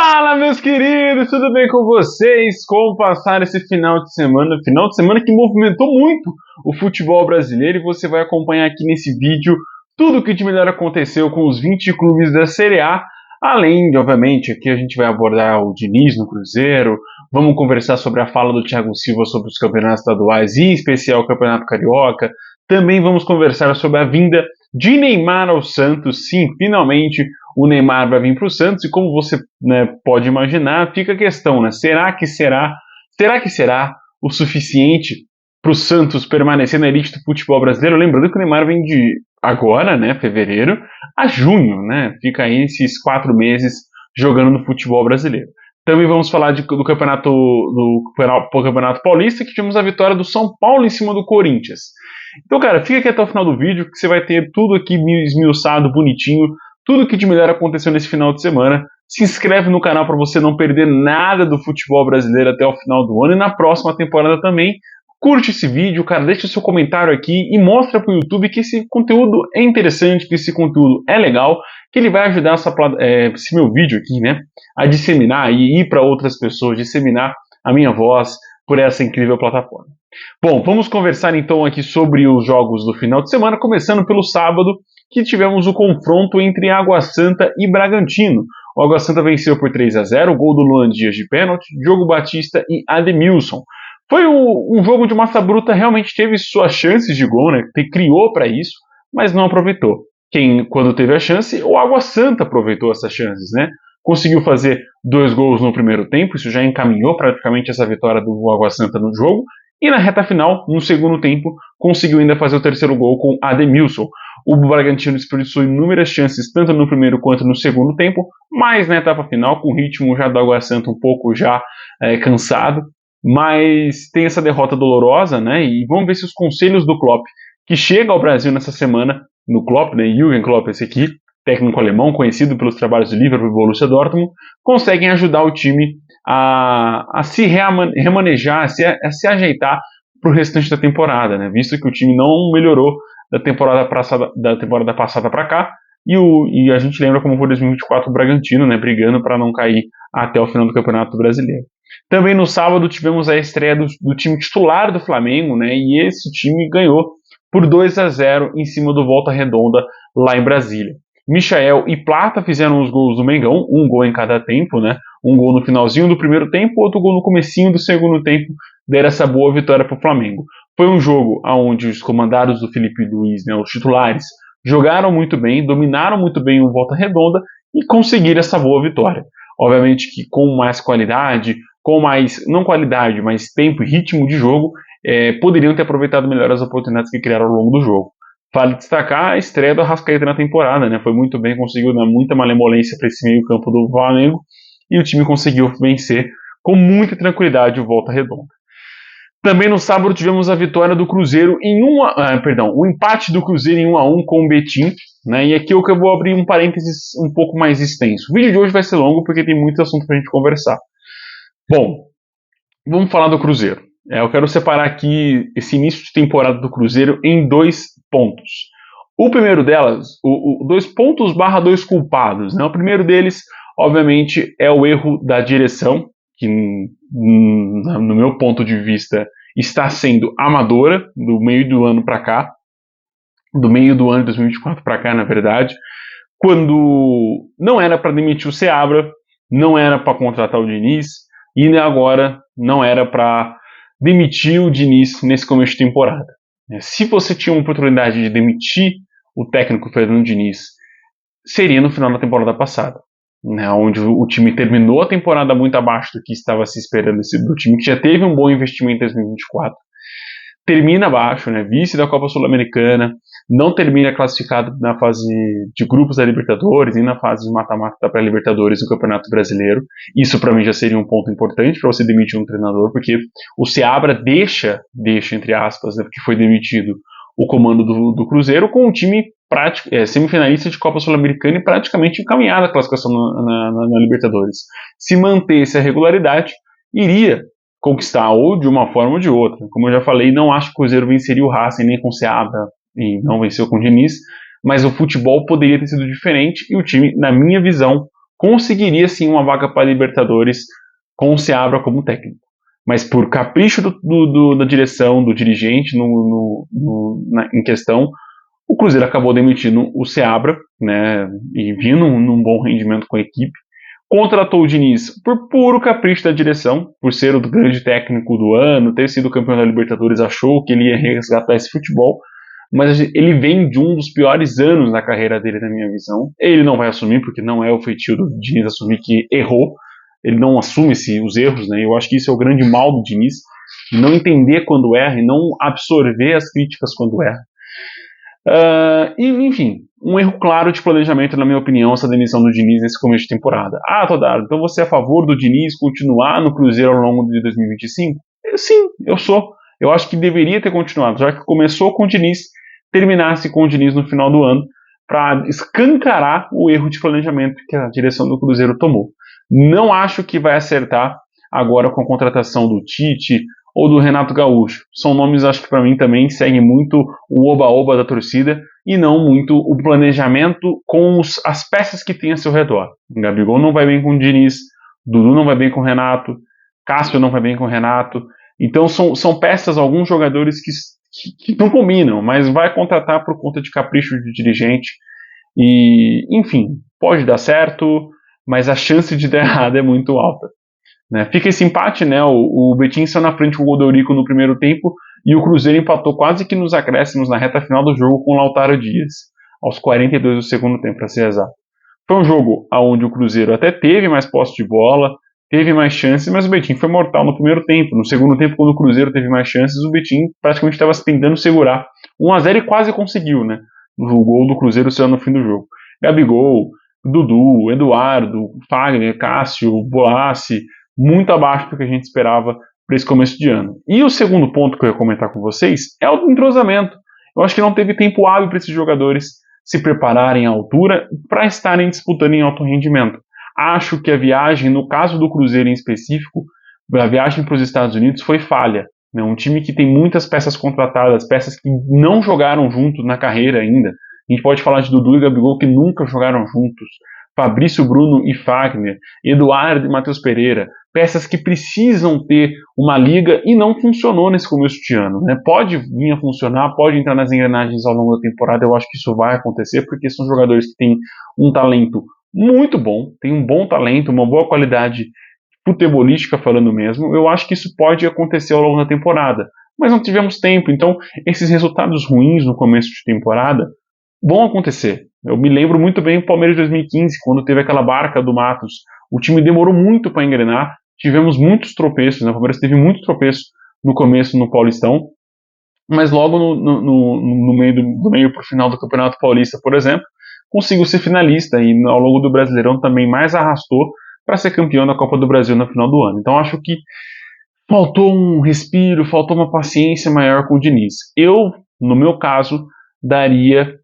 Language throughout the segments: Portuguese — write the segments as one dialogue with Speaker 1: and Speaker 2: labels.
Speaker 1: Fala, meus queridos, tudo bem com vocês? Como passar esse final de semana? Final de semana que movimentou muito o futebol brasileiro e você vai acompanhar aqui nesse vídeo tudo o que de melhor aconteceu com os 20 clubes da Série A. Além de, obviamente, aqui a gente vai abordar o Diniz no Cruzeiro, vamos conversar sobre a fala do Thiago Silva sobre os campeonatos estaduais e, em especial, o Campeonato Carioca. Também vamos conversar sobre a vinda de Neymar ao Santos. Sim, finalmente o Neymar vai vir para o Santos e, como você pode imaginar, fica a questão, né? Será que será o suficiente para o Santos permanecer na elite do futebol brasileiro? Lembrando que o Neymar vem de agora, né, fevereiro, a junho, né? Fica aí esses 4 meses jogando no futebol brasileiro. Também vamos falar do Campeonato Paulista, que tivemos a vitória do São Paulo em cima do Corinthians. Então, cara, fica aqui até o final do vídeo, que você vai ter tudo aqui esmiuçado, bonitinho, tudo que de melhor aconteceu nesse final de semana. Se inscreve no canal para você não perder nada do futebol brasileiro até o final do ano e na próxima temporada também. Curte esse vídeo, cara, deixa o seu comentário aqui e mostra para o YouTube que esse conteúdo é interessante, que esse conteúdo é legal, que ele vai ajudar esse meu vídeo aqui, né, a disseminar e ir para outras pessoas, disseminar a minha voz por essa incrível plataforma. Bom, vamos conversar então aqui sobre os jogos do final de semana, começando pelo sábado, que tivemos o confronto entre Água Santa e Bragantino. O Água Santa venceu por 3-0, gol do Luan Dias de pênalti, Diogo Batista e Ademilson. Foi um jogo de massa bruta, realmente teve suas chances de gol, né? Criou para isso, mas não aproveitou. Quando teve a chance, o Água Santa aproveitou essas chances, né? Conseguiu fazer 2 gols no primeiro tempo, isso já encaminhou praticamente essa vitória do Água Santa no jogo. E na reta final, no segundo tempo, conseguiu ainda fazer o terceiro gol com Ademilson. O Bragantino desperdiçou inúmeras chances, tanto no primeiro quanto no segundo tempo, mas na etapa final, com o ritmo já do Água Santa um pouco já cansado, mas tem essa derrota dolorosa, né? E vamos ver se os conselhos do Klopp, que chega ao Brasil nessa semana, no Klopp, né? Jürgen Klopp, esse aqui, técnico alemão, conhecido pelos trabalhos de Liverpool e Borussia Dortmund, conseguem ajudar o time a se remanejar, a se ajeitar para o restante da temporada, né? Visto que o time não melhorou da temporada passada para cá, e a gente lembra como foi 2024 o Bragantino, né? Brigando para não cair até o final do Campeonato Brasileiro. Também no sábado tivemos a estreia do time titular do Flamengo, né? E esse time ganhou por 2-0 em cima do Volta Redonda lá em Brasília. Michael e Plata fizeram os gols do Mengão, um gol em cada tempo, né? Um gol no finalzinho do primeiro tempo, outro gol no comecinho do segundo tempo, deram essa boa vitória para o Flamengo. Foi um jogo onde os comandados do Felipe Luiz, né, os titulares, jogaram muito bem, dominaram muito bem o Volta Redonda e conseguiram essa boa vitória. Obviamente que com mais qualidade, com mais, não qualidade, mas tempo e ritmo de jogo, poderiam ter aproveitado melhor as oportunidades que criaram ao longo do jogo. Vale destacar a estreia do Arrascaeta na temporada, né? Foi muito bem, conseguiu dar muita malemolência para esse meio campo do Flamengo e o time conseguiu vencer com muita tranquilidade o Volta Redonda. Também no sábado tivemos a vitória do Cruzeiro o empate do Cruzeiro em 1-1 com o Betim, né? E aqui eu vou abrir um parênteses um pouco mais extenso. O vídeo de hoje vai ser longo porque tem muito assunto para a gente conversar. Bom, vamos falar do Cruzeiro. Eu quero separar aqui esse início de temporada do Cruzeiro em 2 pontos. O primeiro delas, 2 pontos / 2 culpados, né? O primeiro deles, obviamente, é o erro da direção, que, no meu ponto de vista, está sendo amadora do meio do ano para cá, do meio do ano de 2024 para cá, na verdade, quando não era para demitir o Seabra, não era para contratar o Diniz, e agora não era para demitir o Diniz nesse começo de temporada. Se você tinha uma oportunidade de demitir o técnico Fernando Diniz, seria no final da temporada passada, né, onde o time terminou a temporada muito abaixo do que estava se esperando do time, que já teve um bom investimento em 2024. Termina abaixo, né, vice da Copa Sul-Americana, não termina classificado na fase de grupos da Libertadores, nem na fase de mata-mata da pré-Libertadores do Campeonato Brasileiro. Isso para mim já seria um ponto importante para você demitir um treinador, porque o Seabra deixa entre aspas, né, porque foi demitido o comando do Cruzeiro com um time semifinalista de Copa Sul-Americana e praticamente encaminhado a classificação na Libertadores. Se mantesse a regularidade, iria conquistar, ou de uma forma ou de outra. Como eu já falei, não acho que o Cruzeiro venceria o Racing nem com o Seabra, e não venceu com o Diniz, mas o futebol poderia ter sido diferente e o time, na minha visão, conseguiria sim uma vaga para a Libertadores com o Seabra como técnico. Mas por capricho da direção, do dirigente em questão, o Cruzeiro acabou demitindo o Seabra, né, e vindo num bom rendimento com a equipe. Contratou o Diniz por puro capricho da direção, por ser o grande técnico do ano, ter sido campeão da Libertadores, achou que ele ia resgatar esse futebol, mas ele vem de um dos piores anos da carreira dele, na minha visão. Ele não vai assumir, porque não é o feitio do Diniz assumir que errou, ele não assume os erros, né? Eu acho que isso é o grande mal do Diniz, não entender quando erra e não absorver as críticas quando erra. Enfim, um erro claro de planejamento, na minha opinião, essa demissão do Diniz nesse começo de temporada. Todaro, então você é a favor do Diniz continuar no Cruzeiro ao longo de 2025? Sim, eu sou. Eu acho que deveria ter continuado, já que começou com o Diniz, terminasse com o Diniz no final do ano, para escancarar o erro de planejamento que a direção do Cruzeiro tomou. Não acho que vai acertar agora com a contratação do Tite ou do Renato Gaúcho. São nomes, acho que para mim também seguem muito o oba-oba da torcida e não muito o planejamento com as peças que tem a seu redor. O Gabigol não vai bem com o Diniz, Dudu não vai bem com o Renato, Cássio não vai bem com o Renato. Então são peças, alguns jogadores que não combinam, mas vai contratar por conta de capricho de dirigente. E, enfim, pode dar certo, mas a chance de dar errado é muito alta. Né? Fica esse empate, né? O Betim saiu na frente com o Godorico no primeiro tempo e o Cruzeiro empatou quase que nos acréscimos na reta final do jogo com o Lautaro Dias, aos 42 do segundo tempo, para ser exato. Foi um jogo onde o Cruzeiro até teve mais posse de bola, teve mais chances, mas o Betim foi mortal no primeiro tempo. No segundo tempo, quando o Cruzeiro teve mais chances, o Betim praticamente estava tentando segurar 1-0 e quase conseguiu, né? O gol do Cruzeiro saiu no fim do jogo. Gabigol, Dudu, Eduardo, Fagner, Cássio, Bolassi, muito abaixo do que a gente esperava para esse começo de ano. E o segundo ponto que eu ia comentar com vocês é o entrosamento. Eu acho que não teve tempo hábil para esses jogadores se prepararem à altura para estarem disputando em alto rendimento. Acho que a viagem, no caso do Cruzeiro em específico, a viagem para os Estados Unidos foi falha. Né? Um time que tem muitas peças contratadas, peças que não jogaram juntos na carreira ainda. A gente pode falar de Dudu e Gabigol que nunca jogaram juntos. Fabrício, Bruno e Fagner, Eduardo e Matheus Pereira, peças que precisam ter uma liga e não funcionou nesse começo de ano. Né? Pode vir a funcionar, pode entrar nas engrenagens ao longo da temporada, eu acho que isso vai acontecer, porque são jogadores que têm um talento muito bom, têm um bom talento, uma boa qualidade futebolística falando mesmo. Eu acho que isso pode acontecer ao longo da temporada, mas não tivemos tempo, então esses resultados ruins no começo de temporada vão acontecer. Eu me lembro muito bem do Palmeiras de 2015, quando teve aquela barca do Matos. O time demorou muito para engrenar, tivemos muitos tropeços, né? O Palmeiras teve muito tropeço no começo no Paulistão, mas logo no meio para o final do Campeonato Paulista, por exemplo, conseguiu ser finalista e ao longo do Brasileirão também mais arrastou para ser campeão da Copa do Brasil no final do ano. Então acho que faltou um respiro, faltou uma paciência maior com o Diniz. Eu, no meu caso, daria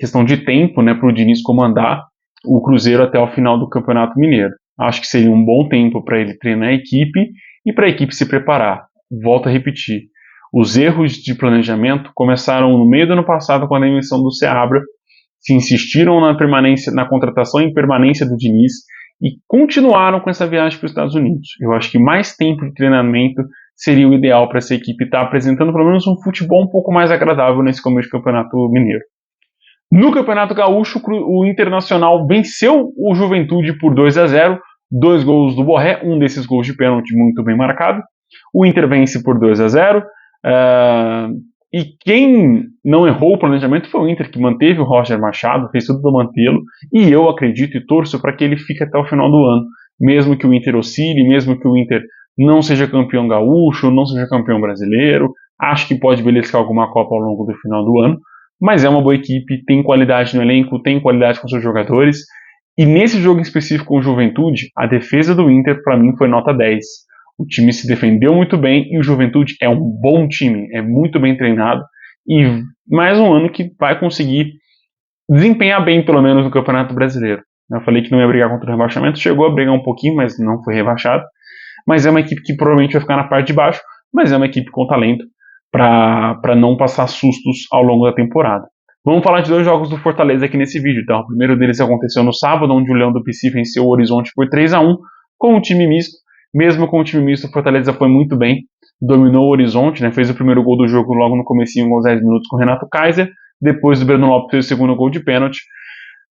Speaker 1: questão de tempo, né, para o Diniz comandar o Cruzeiro até o final do Campeonato Mineiro. Acho que seria um bom tempo para ele treinar a equipe e para a equipe se preparar. Volto a repetir, os erros de planejamento começaram no meio do ano passado com a demissão do Seabra, se insistiram na contratação e permanência do Diniz e continuaram com essa viagem para os Estados Unidos. Eu acho que mais tempo de treinamento seria o ideal para essa equipe estar apresentando pelo menos um futebol um pouco mais agradável nesse começo de Campeonato Mineiro. No Campeonato Gaúcho, o Internacional venceu o Juventude por 2-0, 2 gols do Borré, um desses gols de pênalti muito bem marcado. O Inter vence por 2-0, e quem não errou o planejamento foi o Inter, que manteve o Roger Machado, fez tudo para mantê-lo, e eu acredito e torço para que ele fique até o final do ano, mesmo que o Inter oscile, mesmo que o Inter não seja campeão gaúcho, não seja campeão brasileiro, acho que pode beliscar alguma Copa ao longo do final do ano, mas é uma boa equipe, tem qualidade no elenco, tem qualidade com seus jogadores, e nesse jogo em específico com o Juventude, a defesa do Inter para mim foi nota 10. O time se defendeu muito bem e o Juventude é um bom time, é muito bem treinado, e mais um ano que vai conseguir desempenhar bem, pelo menos, no Campeonato Brasileiro. Eu falei que não ia brigar contra o rebaixamento, chegou a brigar um pouquinho, mas não foi rebaixado, mas é uma equipe que provavelmente vai ficar na parte de baixo, mas é uma equipe com talento para não passar sustos ao longo da temporada. Vamos falar de 2 jogos do Fortaleza aqui nesse vídeo. Então, o primeiro deles aconteceu no sábado, onde o Leão do Pici venceu o Horizonte por 3-1 com o time misto. Mesmo com o time misto, o Fortaleza foi muito bem, dominou o Horizonte, né? Fez o primeiro gol do jogo logo no comecinho, aos 10 minutos, com o Renato Kaiser. Depois o Breno Lopes fez o segundo gol de pênalti.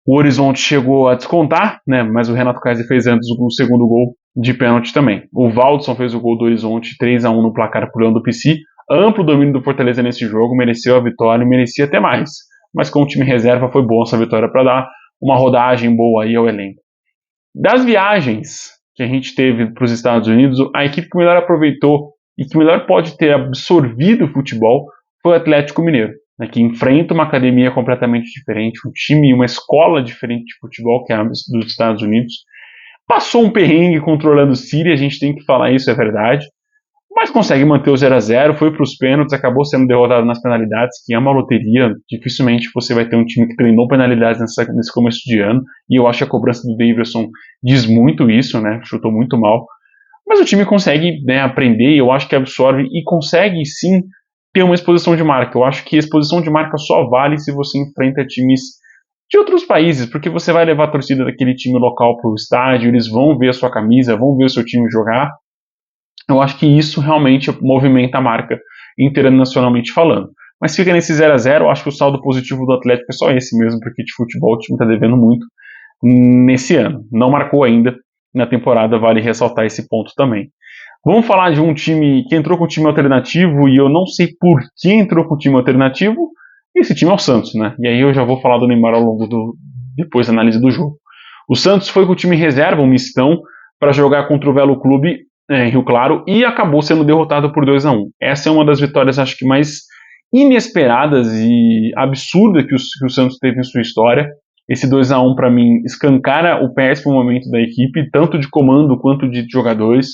Speaker 1: O Horizonte chegou a descontar, né? Mas o Renato Kaiser fez antes o segundo gol de pênalti também. O Valdson fez o gol do Horizonte, 3-1 no placar pro Leão do Pici. Amplo domínio do Fortaleza nesse jogo, mereceu a vitória e merecia até mais. Mas com o time reserva foi boa essa vitória para dar uma rodagem boa aí ao elenco. Das viagens que a gente teve para os Estados Unidos, a equipe que melhor aproveitou e que melhor pode ter absorvido o futebol foi o Atlético Mineiro, né, que enfrenta uma academia completamente diferente, um time e uma escola diferente de futebol que é a dos Estados Unidos. Passou um perrengue controlando o Síria, a gente tem que falar isso, é verdade. Mas consegue manter o 0-0, foi para os pênaltis, acabou sendo derrotado nas penalidades, que é uma loteria. Dificilmente você vai ter um time que treinou penalidades nesse começo de ano. E eu acho que a cobrança do Davidson diz muito isso, né? Chutou muito mal. Mas o time consegue, né, aprender, e eu acho que absorve e consegue sim ter uma exposição de marca. Eu acho que a exposição de marca só vale se você enfrenta times de outros países, porque você vai levar a torcida daquele time local para o estádio, eles vão ver a sua camisa, vão ver o seu time jogar. Eu acho que isso realmente movimenta a marca internacionalmente falando. Mas fica nesse 0-0, eu acho que o saldo positivo do Atlético é só esse mesmo, porque de futebol o time está devendo muito nesse ano. Não marcou ainda na temporada, vale ressaltar esse ponto também. Vamos falar de um time que entrou com um time alternativo, e eu não sei por que entrou com um time alternativo. Esse time é o Santos, né? E aí eu já vou falar do Neymar ao longo depois da análise do jogo. O Santos foi com o time reserva, um mistão, para jogar contra o Velo Clube em Rio Claro, e acabou sendo derrotado por 2-1. Essa é uma das vitórias, acho que mais inesperadas e absurdas que o Santos teve em sua história. Esse 2-1 para mim escancara o péssimo momento da equipe, tanto de comando quanto de jogadores.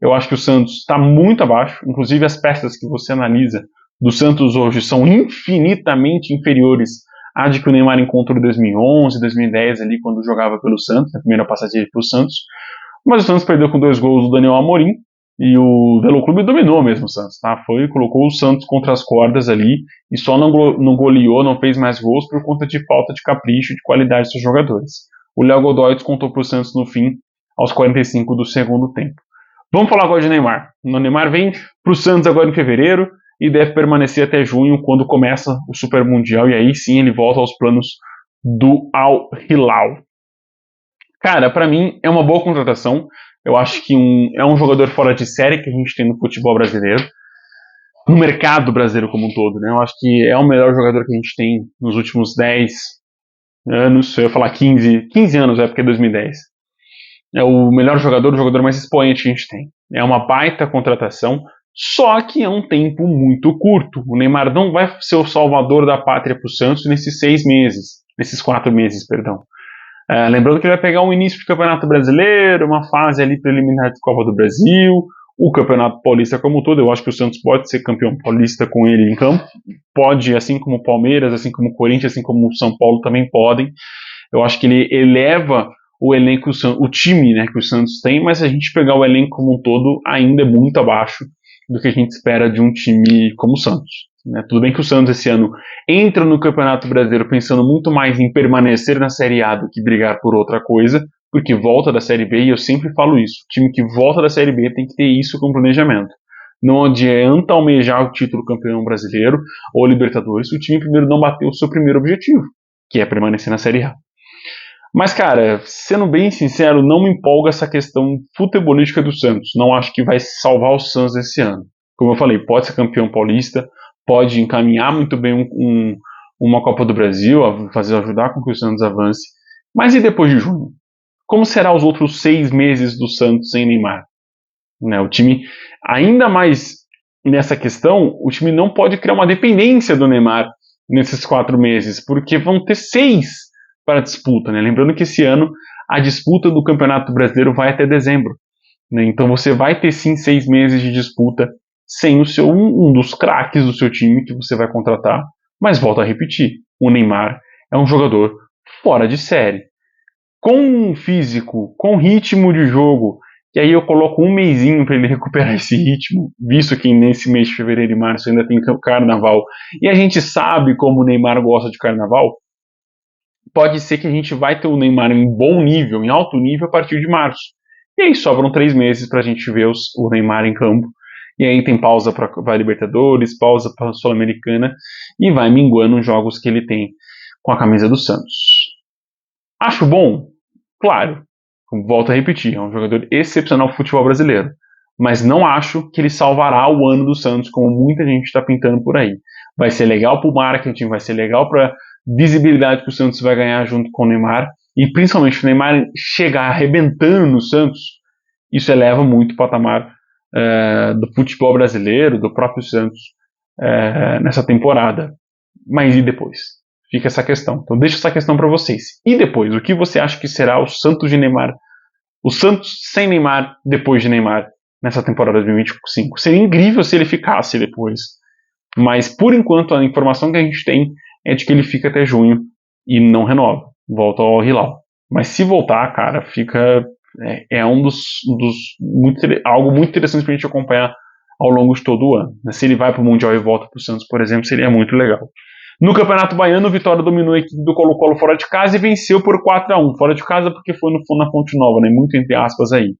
Speaker 1: Eu acho que o Santos está muito abaixo, inclusive as peças que você analisa do Santos hoje são infinitamente inferiores à de que o Neymar encontrou em 2011, 2010 ali, quando jogava pelo Santos, na primeira passagem pelo Santos. Mas o Santos perdeu com 2 gols do Daniel Amorim, e o Velo Clube dominou mesmo o Santos, tá? Colocou o Santos contra as cordas ali, e só não goleou, não fez mais gols por conta de falta de capricho e de qualidade dos seus jogadores. O Léo Godoy descontou para o Santos no fim, aos 45 do segundo tempo. Vamos falar agora de Neymar. O Neymar vem para o Santos agora em fevereiro, e deve permanecer até junho, quando começa o Super Mundial, e aí sim ele volta aos planos do Al Hilal. Cara, para mim é uma boa contratação. Eu acho que é um jogador fora de série que a gente tem no futebol brasileiro, no mercado brasileiro como um todo, né? Eu acho que é o melhor jogador que a gente tem nos últimos 10 anos, eu ia falar 15 anos, porque é 2010. É o melhor jogador, o jogador mais expoente que a gente tem. É uma baita contratação, só que é um tempo muito curto. O Neymar não vai ser o salvador da pátria para o Santos nesses 4 meses, perdão. Lembrando que ele vai pegar um início de Campeonato Brasileiro, uma fase ali preliminar de Copa do Brasil, o Campeonato Paulista como um todo. Eu acho que o Santos pode ser campeão paulista com ele em campo. Pode, assim como o Palmeiras, assim como o Corinthians, assim como o São Paulo também podem. Eu acho que ele eleva o elenco, o time, né, que o Santos tem, mas se a gente pegar o elenco como um todo, ainda é muito abaixo do que a gente espera de um time como o Santos. Né? Tudo bem que o Santos esse ano entra no Campeonato Brasileiro pensando muito mais em permanecer na Série A do que brigar por outra coisa, porque volta da Série B, e eu sempre falo isso, o time que volta da Série B tem que ter isso como planejamento. Não adianta almejar o título campeão brasileiro ou Libertadores se o time primeiro não bateu o seu primeiro objetivo, que é permanecer na Série A. Mas, cara, sendo bem sincero, não me empolga essa questão futebolística do Santos. Não acho que vai salvar o Santos esse ano. Como eu falei, pode ser campeão paulista, pode encaminhar muito bem uma Copa do Brasil, ajudar com que o Santos avance. Mas e depois de junho? Como será os outros 6 meses do Santos sem Neymar? Né, o time, ainda mais nessa questão, o time não pode criar uma dependência do Neymar nesses 4 meses, porque vão ter 6 para a disputa, né? Lembrando que esse ano a disputa do Campeonato Brasileiro vai até dezembro, né? Então você vai ter sim 6 meses de disputa sem um dos craques do seu time que você vai contratar, mas volto a repetir, o Neymar é um jogador fora de série, com físico, com ritmo de jogo E aí eu coloco um mesinho para ele recuperar esse ritmo, visto que nesse mês de fevereiro e março ainda tem carnaval. E a gente sabe como o Neymar gosta de carnaval. Pode ser que a gente vai ter o Neymar em bom nível, em alto nível, a partir de março. E aí sobram 3 meses para a gente ver o Neymar em campo. E aí tem pausa para a Libertadores, pausa para a Sul-Americana e vai minguando os jogos que ele tem com a camisa do Santos. Acho bom? Claro. Volto a repetir, é um jogador excepcional pro futebol brasileiro. Mas não acho que ele salvará o ano do Santos, como muita gente está pintando por aí. Vai ser legal para o marketing, vai ser legal para visibilidade que o Santos vai ganhar junto com o Neymar. E principalmente o Neymar chegar arrebentando no Santos, isso eleva muito o patamar do futebol brasileiro, do próprio Santos, nessa temporada. Mas e depois? Fica essa questão. Então deixa essa questão para vocês. E depois, o que você acha que será o Santos de Neymar? O Santos sem Neymar depois de Neymar nessa temporada de 2025. Seria incrível se ele ficasse depois. Mas por enquanto a informação que a gente tem é de que ele fica até junho e não renova. Volta ao Hilal. Mas se voltar, cara, fica algo muito interessante pra gente acompanhar ao longo de todo o ano. Se ele vai pro Mundial e volta pro Santos, por exemplo, seria muito legal. No Campeonato Baiano, o Vitória dominou a equipe do Colo-Colo fora de casa e venceu por 4-1. Fora de casa porque foi na Fonte Nova, né? Muito entre aspas aí.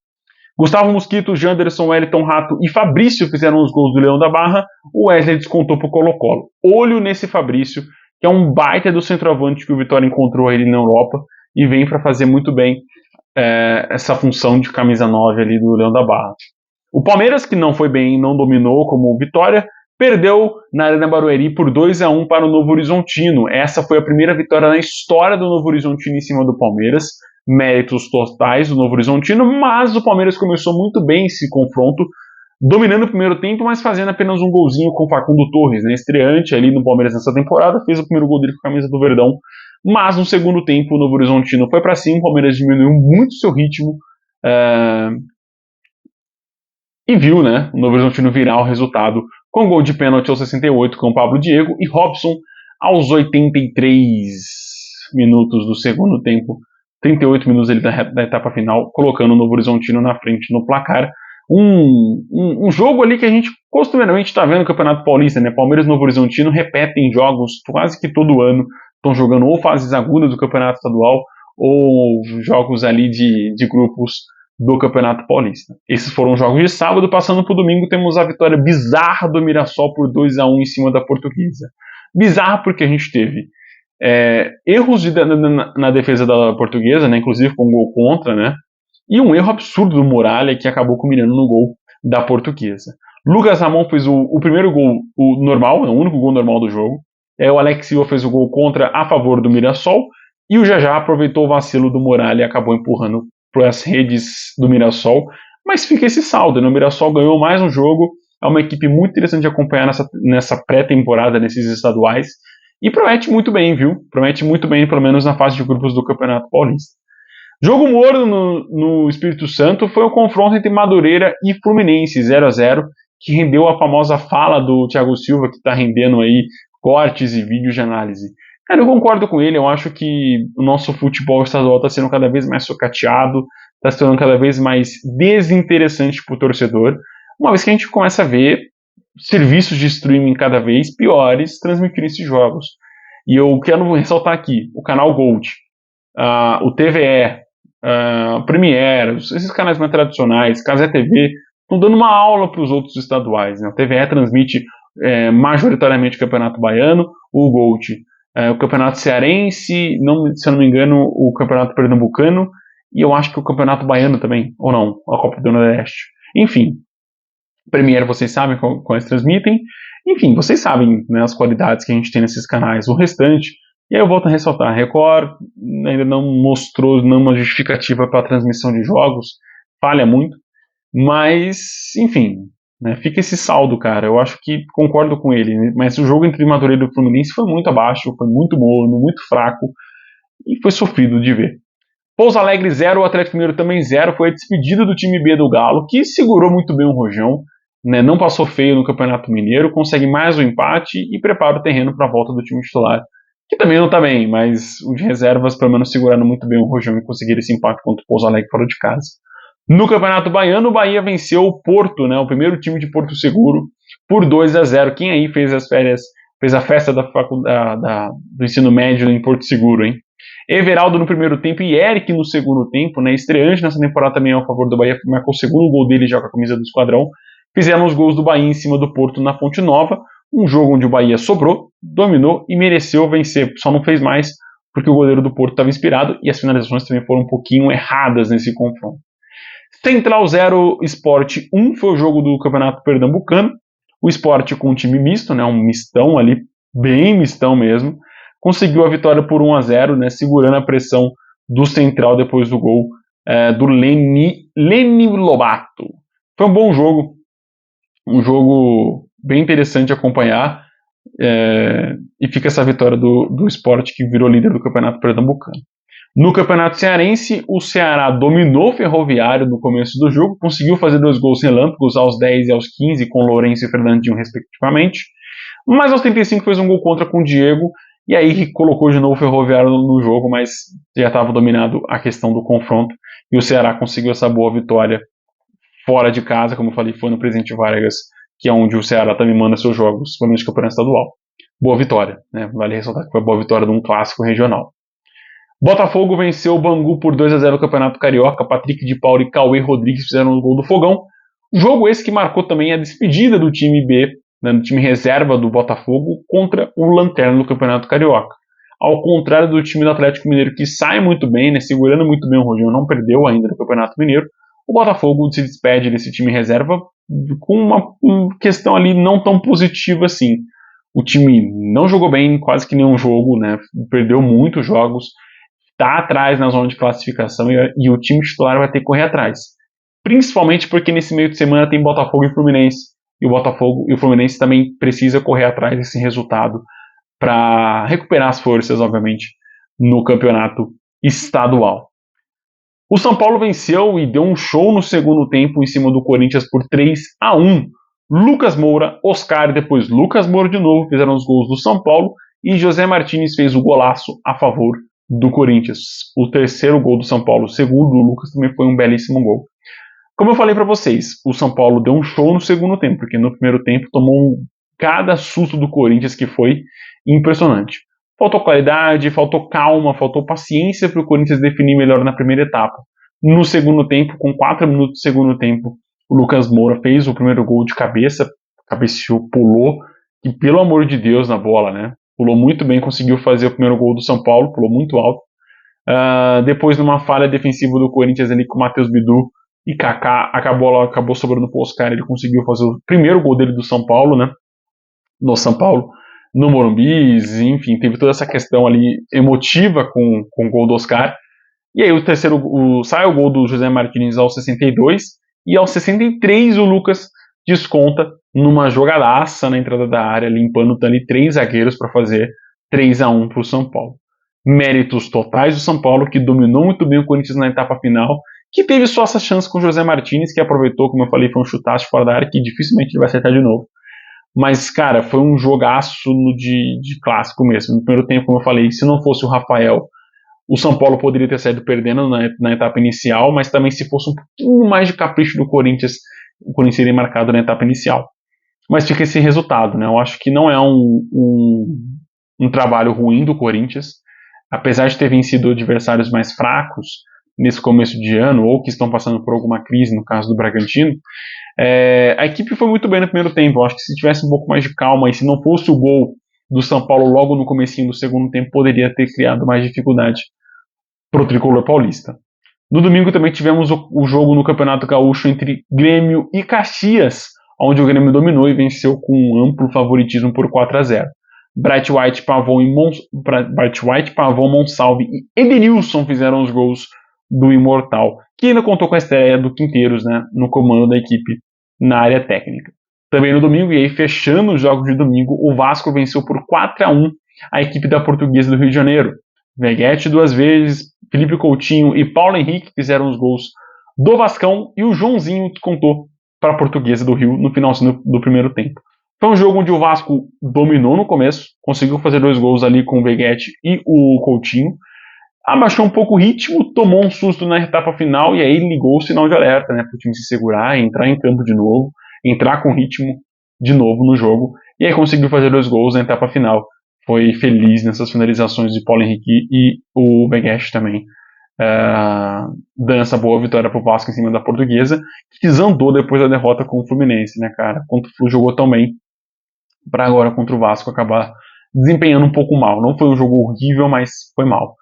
Speaker 1: Gustavo Mosquito, Janderson, Wellington Rato e Fabrício fizeram os gols do Leão da Barra. O Wesley descontou pro Colo-Colo. Olho nesse Fabrício, que é um baita do centroavante que o Vitória encontrou ele na Europa e vem para fazer muito bem essa função de camisa 9 ali do Leão da Barra. O Palmeiras, que não foi bem, não dominou como o Vitória, perdeu na Arena Barueri por 2-1 para o Novo Horizontino. Essa foi a primeira vitória na história do Novo Horizontino em cima do Palmeiras. Méritos totais do Novo Horizontino, mas o Palmeiras começou muito bem esse confronto, dominando o primeiro tempo, mas fazendo apenas um golzinho com o Facundo Torres, né, estreante ali no Palmeiras nessa temporada, fez o primeiro gol dele com a camisa do Verdão, mas no segundo tempo o Novo Horizontino foi para cima, o Palmeiras diminuiu muito seu ritmo, e viu, né, o Novo Horizontino virar o resultado com um gol de pênalti aos 68 com o Pablo Diego e Robson aos 83 minutos do segundo tempo, 38 minutos ele da etapa final, colocando o Novo Horizontino na frente no placar. Um jogo ali que a gente costumeiramente está vendo no Campeonato Paulista, né? Palmeiras e Novo Horizontino repetem jogos quase que todo ano, estão jogando ou fases agudas do Campeonato Estadual ou jogos ali de grupos do Campeonato Paulista. Esses foram os jogos de sábado. Passando para o domingo, temos a vitória bizarra do Mirassol por 2-1 em cima da Portuguesa. Bizarra porque a gente teve erros na defesa da Portuguesa, né, inclusive com um gol contra, né, e um erro absurdo do Muralha que acabou culminando no gol da Portuguesa. Lucas Ramon fez o primeiro gol normal, o único gol normal do jogo. O Alex Silva fez o gol contra a favor do Mirassol e o Jajá aproveitou o vacilo do Muralha e acabou empurrando para as redes do Mirassol. Mas fica esse saldo, né? O Mirassol ganhou mais um jogo, é uma equipe muito interessante de acompanhar nessa pré-temporada, nesses estaduais. E promete muito bem, viu? Promete muito bem, pelo menos na fase de grupos do Campeonato Paulista. Jogo morno no Espírito Santo foi o confronto entre Madureira e Fluminense, 0-0, que rendeu a famosa fala do Thiago Silva, que está rendendo aí cortes e vídeos de análise. Cara, eu concordo com ele, eu acho que o nosso futebol estadual está sendo cada vez mais socateado, está se tornando cada vez mais desinteressante para o torcedor, uma vez que a gente começa a ver serviços de streaming cada vez piores transmitindo esses jogos. E eu quero ressaltar aqui, o canal Gold, o TVE, Premiere, esses canais mais tradicionais, Casé TV, estão dando uma aula para os outros estaduais. Né? O TVE transmite majoritariamente o Campeonato Baiano, o Gold, o Campeonato Cearense, se eu não me engano, o Campeonato Pernambucano, e eu acho que o Campeonato Baiano também, ou não, a Copa do Nordeste. Enfim, Premiere vocês sabem quais transmitem. Enfim, vocês sabem, né, as qualidades que a gente tem nesses canais. O restante, e aí eu volto a ressaltar, a Record ainda não mostrou nenhuma justificativa para a transmissão de jogos, falha muito, mas, enfim, né, fica esse saldo, cara. Eu acho que concordo com ele, né, mas o jogo entre Madureira e Fluminense foi muito abaixo, foi muito morno, muito fraco, e foi sofrido de ver. Pouso Alegre 0, o Atlético Mineiro também 0, foi a despedida do time B do Galo, que segurou muito bem o Rojão, né, não passou feio no Campeonato Mineiro, consegue mais um empate e prepara o terreno para a volta do time titular, que também não está bem, mas o de reservas pelo menos segurando muito bem o Rojão e conseguir esse empate contra o Pouso Alegre fora de casa. No Campeonato Baiano, o Bahia venceu o Porto, né, o primeiro time de Porto Seguro, por 2-0. Quem aí fez as férias, fez a festa do ensino médio em Porto Seguro, hein? Everaldo no primeiro tempo e Eric no segundo tempo, né, estreante nessa temporada também ao favor do Bahia, marcou o segundo gol dele já com a camisa do esquadrão. Fizeram os gols do Bahia em cima do Porto na Fonte Nova, um jogo onde o Bahia sobrou, dominou e mereceu vencer, só não fez mais porque o goleiro do Porto estava inspirado e as finalizações também foram um pouquinho erradas nesse confronto. Central 0, Sport 1 foi o jogo do Campeonato Pernambucano. O Sport com um time misto, né, um mistão ali, bem mistão mesmo, conseguiu a vitória por 1-0, né, segurando a pressão do Central depois do gol do Leni Lobato. Foi um bom jogo, um jogo bem interessante de acompanhar, e fica essa vitória do Sport, que virou líder do Campeonato Pernambucano. No Campeonato Cearense, o Ceará dominou o Ferroviário no começo do jogo, conseguiu fazer 2 gols relâmpagos aos 10 e aos 15, com Lourenço e Fernandinho, respectivamente, mas aos 35 fez um gol contra com o Diego, e aí colocou de novo o Ferroviário no jogo, mas já estava dominado a questão do confronto, e o Ceará conseguiu essa boa vitória fora de casa, como eu falei, foi no Presidente Vargas, que é onde o Ceará também manda seus jogos, pelo menos de campeonato estadual. Boa vitória, né? Vale ressaltar que foi a boa vitória de um clássico regional. Botafogo venceu o Bangu por 2-0 no Campeonato Carioca. Patrick de Paula e Cauê Rodrigues fizeram o gol do Fogão. Jogo esse que marcou também a despedida do time B, né, do time reserva do Botafogo, contra o Lanterna do Campeonato Carioca. Ao contrário do time do Atlético Mineiro, que sai muito bem, né, segurando muito bem o Rodinho, não perdeu ainda no Campeonato Mineiro, o Botafogo se despede desse time reserva com uma questão ali não tão positiva assim. O time não jogou bem quase que nenhum jogo, né, perdeu muitos jogos, está atrás na zona de classificação e o time titular vai ter que correr atrás. Principalmente porque nesse meio de semana tem Botafogo e Fluminense. E o Botafogo e o Fluminense também precisa correr atrás desse resultado para recuperar as forças, obviamente, no campeonato estadual. O São Paulo venceu e deu um show no segundo tempo em cima do Corinthians por 3-1. Lucas Moura, Oscar e depois Lucas Moura de novo fizeram os gols do São Paulo e José Martínez fez o golaço a favor do Corinthians. O terceiro gol do São Paulo, o segundo do Lucas, também foi um belíssimo gol. Como eu falei para vocês, o São Paulo deu um show no segundo tempo, porque no primeiro tempo tomou cada susto do Corinthians que foi impressionante. Faltou qualidade, faltou calma, faltou paciência para o Corinthians definir melhor na primeira etapa. No segundo tempo, com 4 minutos do segundo tempo, o Lucas Moura fez o primeiro gol de cabeça, cabeceou, pulou, e pelo amor de Deus na bola, né? Pulou muito bem, conseguiu fazer o primeiro gol do São Paulo, pulou muito alto. Depois, numa falha defensiva do Corinthians ali com o Matheus Bidu e Kaká, acabou sobrando para o Oscar, ele conseguiu fazer o primeiro gol dele do São Paulo, né? No São Paulo, no Morumbi, enfim, teve toda essa questão ali emotiva com o gol do Oscar. E aí sai o gol do José Martínez aos 62 e aos 63 o Lucas desconta numa jogadaça na entrada da área, limpando ali 3 zagueiros para fazer 3-1 para o São Paulo. Méritos totais do São Paulo, que dominou muito bem o Corinthians na etapa final, que teve só essa chance com o José Martínez, que aproveitou, como eu falei, foi um chutaço fora da área, que dificilmente ele vai acertar de novo. Mas, cara, foi um jogaço de clássico mesmo. No primeiro tempo, como eu falei, se não fosse o Rafael, o São Paulo poderia ter saído perdendo na etapa inicial, mas também se fosse um pouquinho mais de capricho do Corinthians, o Corinthians seria marcado na etapa inicial. Mas fica esse resultado, né? Eu acho que não é um trabalho ruim do Corinthians, apesar de ter vencido adversários mais fracos nesse começo de ano, ou que estão passando por alguma crise, no caso do Bragantino. A equipe foi muito bem no primeiro tempo. Eu acho que se tivesse um pouco mais de calma e se não fosse o gol do São Paulo logo no comecinho do segundo tempo, poderia ter criado mais dificuldade para o tricolor paulista. No domingo também tivemos o jogo no Campeonato Gaúcho entre Grêmio e Caxias, onde o Grêmio dominou e venceu com um amplo favoritismo por 4-0. Bright White, Pavon, Monsalve e Edenilson fizeram os gols do Imortal, que ainda contou com a estreia do Quinteiros, né, no comando da equipe na área técnica. Também no domingo, e aí fechando os jogos de domingo, o Vasco venceu por 4-1 a equipe da Portuguesa do Rio de Janeiro. Veguete 2 vezes, Felipe Coutinho e Paulo Henrique fizeram os gols do Vascão e o Joãozinho contou para a Portuguesa do Rio no finalzinho do primeiro tempo. Foi um jogo onde o Vasco dominou no começo, conseguiu fazer 2 gols ali com o Veguete e o Coutinho. abaixou um pouco o ritmo, tomou um susto na etapa final e aí ligou o sinal de alerta, né, para o time se segurar, entrar em campo de novo, entrar com ritmo de novo no jogo, e aí conseguiu fazer 2 gols na etapa final. Foi feliz nessas finalizações de Paulo Henrique e o Beguesh também, dando essa boa vitória pro Vasco em cima da Portuguesa, que desandou depois da derrota com o Fluminense, né, cara? Contra o Flu jogou tão bem, para agora contra o Vasco acabar desempenhando um pouco mal. Não foi um jogo horrível, mas foi mal.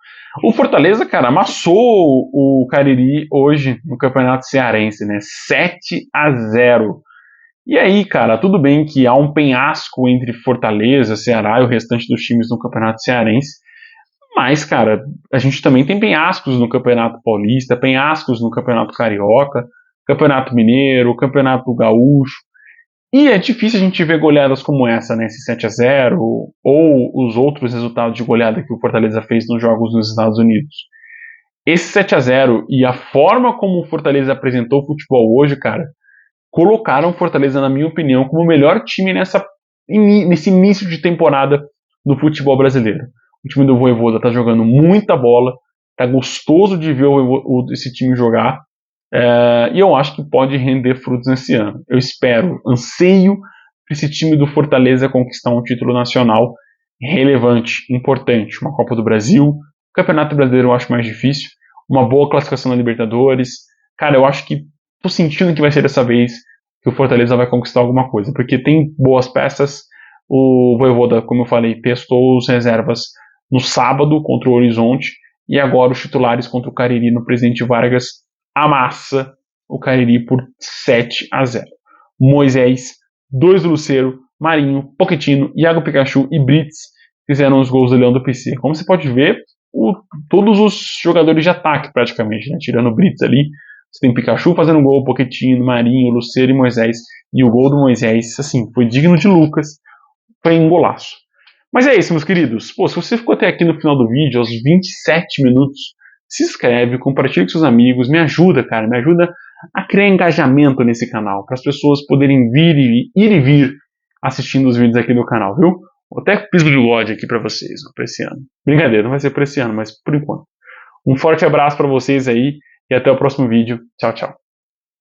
Speaker 1: O Fortaleza, cara, amassou o Cariri hoje no Campeonato Cearense, né? 7-0. E aí, cara, tudo bem que há um penhasco entre Fortaleza, Ceará e o restante dos times no Campeonato Cearense, mas, cara, a gente também tem penhascos no Campeonato Paulista, penhascos no Campeonato Carioca, Campeonato Mineiro, Campeonato Gaúcho. E é difícil a gente ver goleadas como essa, né? Esse 7-0, ou os outros resultados de goleada que o Fortaleza fez nos jogos nos Estados Unidos. Esse 7-0 e a forma como o Fortaleza apresentou o futebol hoje, cara, colocaram o Fortaleza, na minha opinião, como o melhor time nesse início de temporada do futebol brasileiro. O time do Vojvoda tá jogando muita bola, tá gostoso de ver esse time jogar, e eu acho que pode render frutos nesse ano. Eu espero, anseio para esse time do Fortaleza conquistar um título nacional relevante, importante. Uma Copa do Brasil, o Campeonato Brasileiro eu acho mais difícil, uma boa classificação na Libertadores. Cara, eu acho que tô sentindo que vai ser dessa vez que o Fortaleza vai conquistar alguma coisa, porque tem boas peças. O Vojvoda, como eu falei, testou os reservas no sábado contra o Horizonte, e agora os titulares contra o Cariri no Presidente Vargas amassa o Cariri por 7-0. Moisés, 2 do Lucero, Marinho, Pochettino, Iago Pikachu e Brits fizeram os gols do Leão do PC. Como você pode ver, todos os jogadores de ataque praticamente, né? Tirando o Brits ali, você tem Pikachu fazendo gol, Pochettino, Marinho, Lucero e Moisés. E o gol do Moisés, assim, foi digno de Lucas, foi um golaço. Mas é isso, meus queridos. Pô, se você ficou até aqui no final do vídeo, aos 27 minutos, se inscreve, compartilha com seus amigos, me ajuda, cara, me ajuda a criar engajamento nesse canal, para as pessoas poderem ir e vir assistindo os vídeos aqui do canal, viu? Vou até piso de bigode aqui para vocês, para esse ano. Brincadeira, não vai ser para esse ano, mas por enquanto. Um forte abraço para vocês aí e até o próximo vídeo. Tchau, tchau.